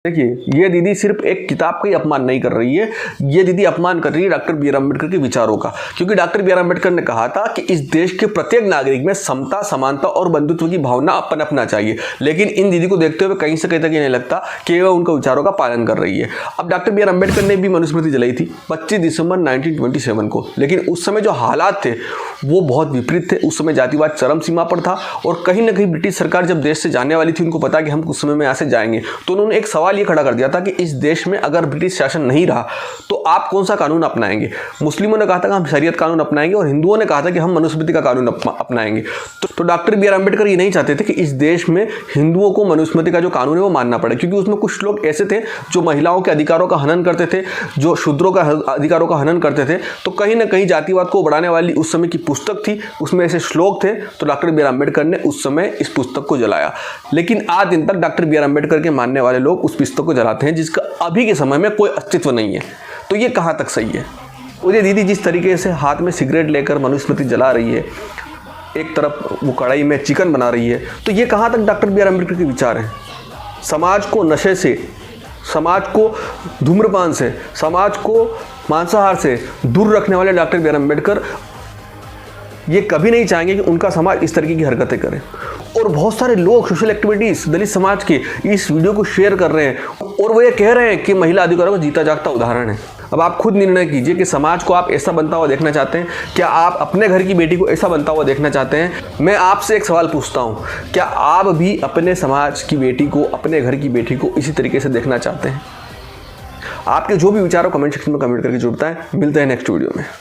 देखिए, ये दीदी सिर्फ एक किताब का ही अपमान नहीं कर रही है, ये दीदी अपमान कर रही है डॉक्टर बी आर अम्बेडकर के विचारों का। क्योंकि डॉक्टर बी आर अम्बेडकर ने कहा था कि इस देश के प्रत्येक नागरिक में समता, समानता और बंधुत्व की भावना पनपना चाहिए। लेकिन इन दीदी को देखते हुए कहीं से कहीं तक ये नहीं लगता कि वह उनके विचारों का पालन कर रही है। अब डॉक्टर बी आर अम्बेडकर ने भी मनुस्मृति जलाई थी 25 दिसंबर 1927 को, लेकिन उस समय जो हालात थे वो बहुत विपरीत थे। उस समय जातिवाद चरम सीमा पर था और कहीं ना कहीं ब्रिटिश सरकार जब देश से जाने वाली थी, उनको पता कि हम कुछ समय में यहाँ से जाएंगे, तो उन्होंने एक सवाल ये खड़ा कर दिया था कि इस देश में अगर ब्रिटिश शासन नहीं रहा तो आप कौन सा कानून अपनाएंगे। मुस्लिमों ने कहा था कि हम शरीयत कानून अपनाएंगे और हिंदुओं ने कहा था कि हम मनुस्मृति का कानून अपनाएंगे। तो डॉक्टर बी आर अम्बेडकर ये नहीं चाहते थे कि इस देश में हिंदुओं को मनुस्मृति का जो कानून है वो मानना पड़े, क्योंकि उसमें कुछ लोग ऐसे थे जो महिलाओं के अधिकारों का हनन करते थे, जो शूद्रों का अधिकारों का हनन करते थे। तो कहीं ना कहीं जातिवाद को बढ़ाने वाली उस समय की पुस्तक थी, उसमें ऐसे श्लोक थे, तो डॉक्टर बी आर अम्बेडकर ने उस समय इस पुस्तक को जलाया। लेकिन आज दिन तक डॉक्टर बी आर अम्बेडकर के मानने वाले लोग उस पुस्तक को जलाते हैं जिसका अभी के समय में कोई अस्तित्व नहीं है। तो ये कहाँ तक सही है। और ये दीदी जिस तरीके से हाथ में सिगरेट लेकर मनुस्मृति जला रही है, एक तरफ वो कढ़ाई में चिकन बना रही है, तो ये कहाँ तक डॉक्टर बी आर अम्बेडकर के विचार हैं। समाज को नशे से, समाज को धूम्रपान से, समाज को मांसाहार से दूर रखने वाले डॉक्टर बी आर अम्बेडकर ये कभी नहीं चाहेंगे कि उनका समाज इस तरीके की हरकतें करे। और बहुत सारे लोग, सोशल एक्टिविटीज़ दलित समाज के, इस वीडियो को शेयर कर रहे हैं और वो ये कह रहे हैं कि महिला अधिकारों का जीता जागता उदाहरण है। अब आप खुद निर्णय कीजिए कि समाज को आप ऐसा बनता हुआ देखना चाहते हैं, क्या आप अपने घर की बेटी को ऐसा बनता हुआ देखना चाहते हैं। मैं आपसे एक सवाल पूछता हूँ, क्या आप भी अपने समाज की बेटी को, अपने घर की बेटी को इसी तरीके से देखना चाहते हैं। आपके जो भी विचार हो कमेंट सेक्शन में कमेंट करके जरूर बताएं। मिलते हैं नेक्स्ट वीडियो में।